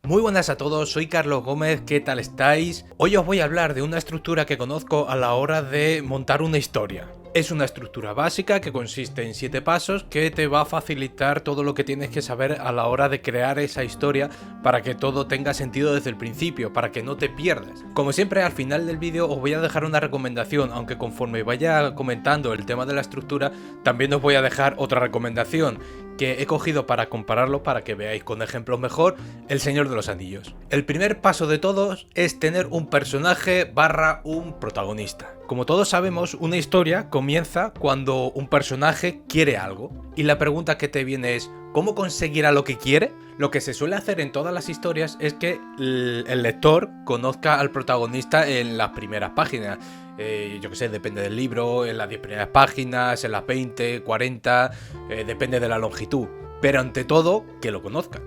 Muy buenas a todos, soy Carlos Gómez, ¿qué tal estáis? Hoy os voy a hablar de una estructura que conozco a la hora de montar una historia. Es una estructura básica que consiste en 7 pasos que te va a facilitar todo lo que tienes que saber a la hora de crear esa historia para que todo tenga sentido desde el principio, para que no te pierdas. Como siempre, al final del vídeo os voy a dejar una recomendación, aunque conforme vaya comentando el tema de la estructura, también os voy a dejar otra recomendación que he cogido para compararlo para que veáis con ejemplos mejor El Señor de los Anillos. El primer paso de todos es tener un personaje barra un protagonista. Como todos sabemos, una historia comienza cuando un personaje quiere algo. Y la pregunta que te viene es, ¿cómo conseguirá lo que quiere? Lo que se suele hacer en todas las historias es que el lector conozca al protagonista en las primeras páginas. Yo que sé, depende del libro, en las 10 primeras páginas, en las 20, 40, depende de la longitud. Pero ante todo, que lo conozcan.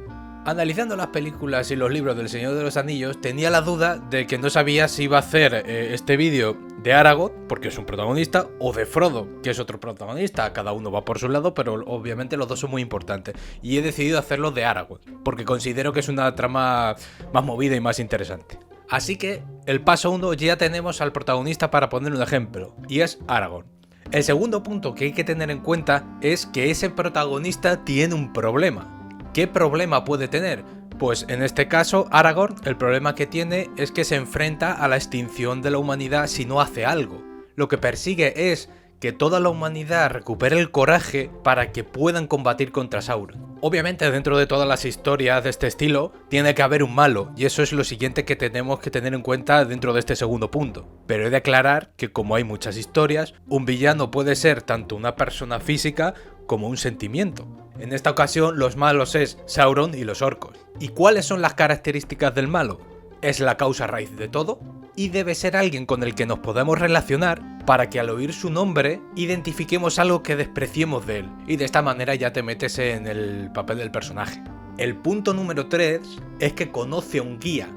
Analizando las películas y los libros del Señor de los Anillos, tenía la duda de que no sabía si iba a hacer este vídeo de Aragorn, porque es un protagonista, o de Frodo, que es otro protagonista. Cada uno va por su lado, pero obviamente los dos son muy importantes. Y he decidido hacerlo de Aragorn, porque considero que es una trama más movida y más interesante. Así que, el paso 1 ya tenemos al protagonista para poner un ejemplo, y es Aragorn. El segundo punto que hay que tener en cuenta es que ese protagonista tiene un problema. ¿Qué problema puede tener? Pues en este caso, Aragorn, el problema que tiene es que se enfrenta a la extinción de la humanidad si no hace algo. Lo que persigue es que toda la humanidad recupere el coraje para que puedan combatir contra Sauron. Obviamente, dentro de todas las historias de este estilo, tiene que haber un malo, y eso es lo siguiente que tenemos que tener en cuenta dentro de este segundo punto. Pero he de aclarar que, como hay muchas historias, un villano puede ser tanto una persona física como un sentimiento. En esta ocasión, los malos es Sauron y los orcos. ¿Y cuáles son las características del malo? Es la causa raíz de todo y debe ser alguien con el que nos podamos relacionar para que al oír su nombre identifiquemos algo que despreciemos de él, y de esta manera ya te metes en el papel del personaje. El punto número 3 es que conoce a un guía.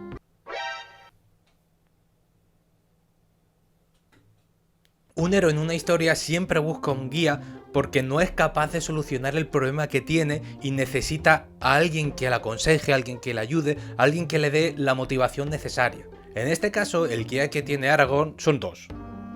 Un héroe en una historia siempre busca un guía porque no es capaz de solucionar el problema que tiene y necesita a alguien que le aconseje, a alguien que le ayude, a alguien que le dé la motivación necesaria. En este caso, el guía que tiene Aragorn son dos.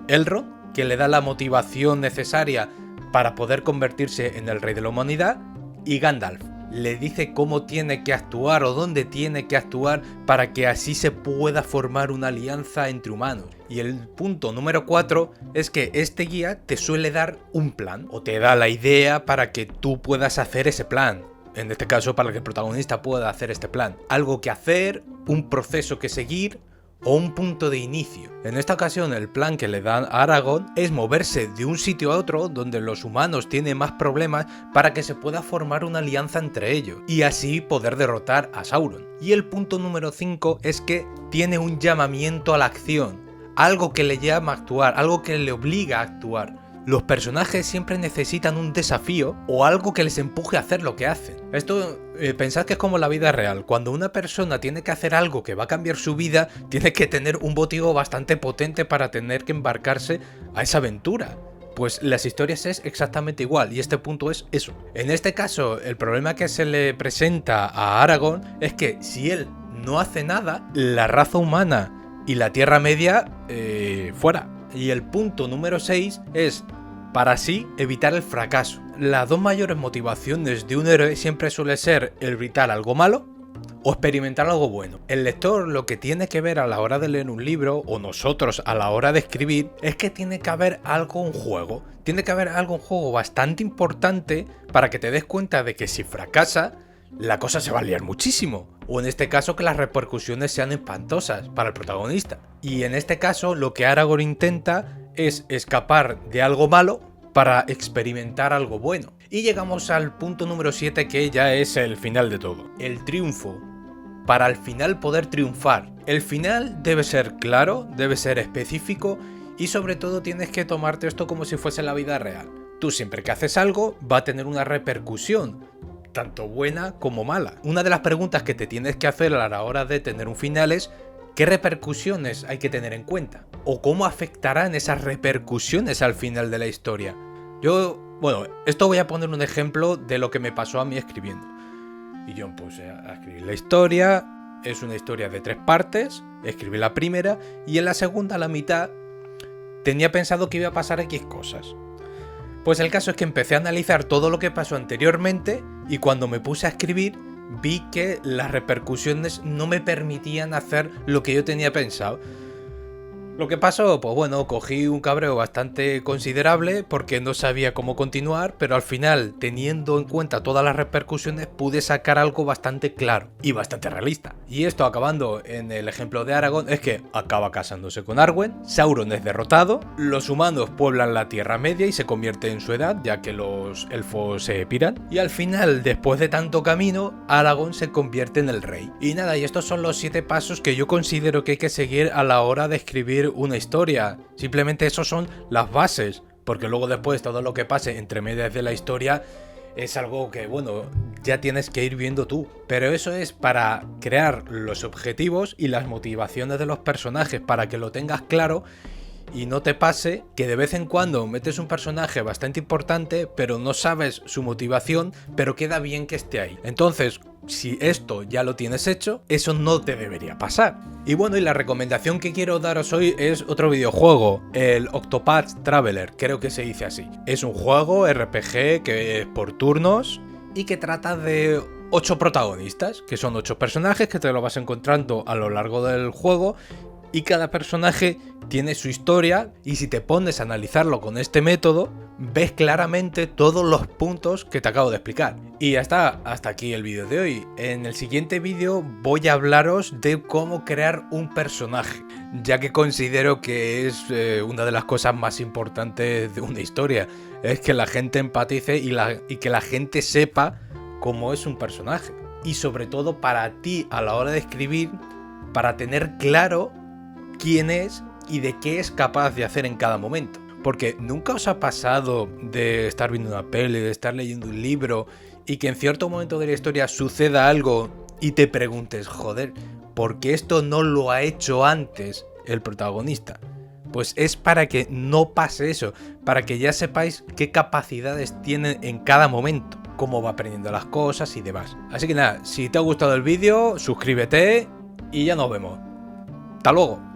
Elrond, que le da la motivación necesaria para poder convertirse en el rey de la humanidad, y Gandalf. Le dice cómo tiene que actuar o dónde tiene que actuar para que así se pueda formar una alianza entre humanos. Y el punto número 4 es que este guía te suele dar un plan o te da la idea para que tú puedas hacer ese plan. En este caso, para que el protagonista pueda hacer este plan. Algo que hacer, un proceso que seguir o un punto de inicio. En esta ocasión, el plan que le dan a Aragorn es moverse de un sitio a otro donde los humanos tienen más problemas para que se pueda formar una alianza entre ellos y así poder derrotar a Sauron. Y el punto número 5 es que tiene un llamamiento a la acción, algo que le llama a actuar, algo que le obliga a actuar. Los personajes siempre necesitan un desafío o algo que les empuje a hacer lo que hacen. Esto, pensad que es como la vida real. Cuando una persona tiene que hacer algo que va a cambiar su vida, tiene que tener un motivo bastante potente para tener que embarcarse a esa aventura. Pues las historias es exactamente igual, y este punto es eso. En este caso, el problema que se le presenta a Aragorn es que si él no hace nada, la raza humana y la Tierra Media, fuera. Y el punto número 6 es, para así, evitar el fracaso. Las dos mayores motivaciones de un héroe siempre suele ser evitar algo malo o experimentar algo bueno. El lector lo que tiene que ver a la hora de leer un libro, o nosotros a la hora de escribir, es que tiene que haber algo en juego. Tiene que haber algo en juego bastante importante para que te des cuenta de que si fracasa, la cosa se va a liar muchísimo. O en este caso, que las repercusiones sean espantosas para el protagonista. Y en este caso, lo que Aragorn intenta es escapar de algo malo para experimentar algo bueno. Y llegamos al punto número 7, que ya es el final de todo. El triunfo. Para al final poder triunfar. El final debe ser claro, debe ser específico y sobre todo tienes que tomarte esto como si fuese la vida real. Tú siempre que haces algo va a tener una repercusión, tanto buena como mala. Una de las preguntas que te tienes que hacer a la hora de tener un final es ¿qué repercusiones hay que tener en cuenta? ¿O cómo afectarán esas repercusiones al final de la historia? Esto voy a poner un ejemplo de lo que me pasó a mí escribiendo. Y yo me puse a escribir la historia, es una historia de 3 partes, escribí la primera y en la segunda, la mitad, tenía pensado que iba a pasar X cosas. Pues el caso es que empecé a analizar todo lo que pasó anteriormente y cuando me puse a escribir vi que las repercusiones no me permitían hacer lo que yo tenía pensado. Lo que pasó, pues bueno, cogí un cabreo bastante considerable porque no sabía cómo continuar, pero al final, teniendo en cuenta todas las repercusiones, pude sacar algo bastante claro y bastante realista. Y esto, acabando en el ejemplo de Aragorn, es que acaba casándose con Arwen, Sauron es derrotado, los humanos pueblan la Tierra Media y se convierte en su edad, ya que los elfos se piran, y al final, después de tanto camino, Aragorn se convierte en el rey. Y nada, y estos son los 7 pasos que yo considero que hay que seguir a la hora de escribir una historia. Simplemente esos son las bases, porque luego después todo lo que pase entre medias de la historia es algo que, bueno, ya tienes que ir viendo tú. Pero eso es para crear los objetivos y las motivaciones de los personajes, para que lo tengas claro y no te pase que de vez en cuando metes un personaje bastante importante, pero no sabes su motivación, pero queda bien que esté ahí. Entonces, si esto ya lo tienes hecho, eso no te debería pasar. Y bueno, y la recomendación que quiero daros hoy es otro videojuego, el Octopath Traveler, creo que se dice así. Es un juego RPG que es por turnos y que trata de 8 protagonistas, que son 8 personajes que te lo vas encontrando a lo largo del juego. Y cada personaje tiene su historia y si te pones a analizarlo con este método, ves claramente todos los puntos que te acabo de explicar. Y ya está, hasta aquí el vídeo de hoy. En el siguiente vídeo voy a hablaros de cómo crear un personaje, ya que considero que es una de las cosas más importantes de una historia. Es que la gente empatice y que la gente sepa cómo es un personaje. Y sobre todo para ti a la hora de escribir, para tener claro quién es y de qué es capaz de hacer en cada momento. Porque nunca os ha pasado de estar viendo una peli, de estar leyendo un libro y que en cierto momento de la historia suceda algo y te preguntes, joder, ¿por qué esto no lo ha hecho antes el protagonista? Pues es para que no pase eso, para que ya sepáis qué capacidades tiene en cada momento, cómo va aprendiendo las cosas y demás. Así que nada, si te ha gustado el vídeo, suscríbete y ya nos vemos. ¡Hasta luego!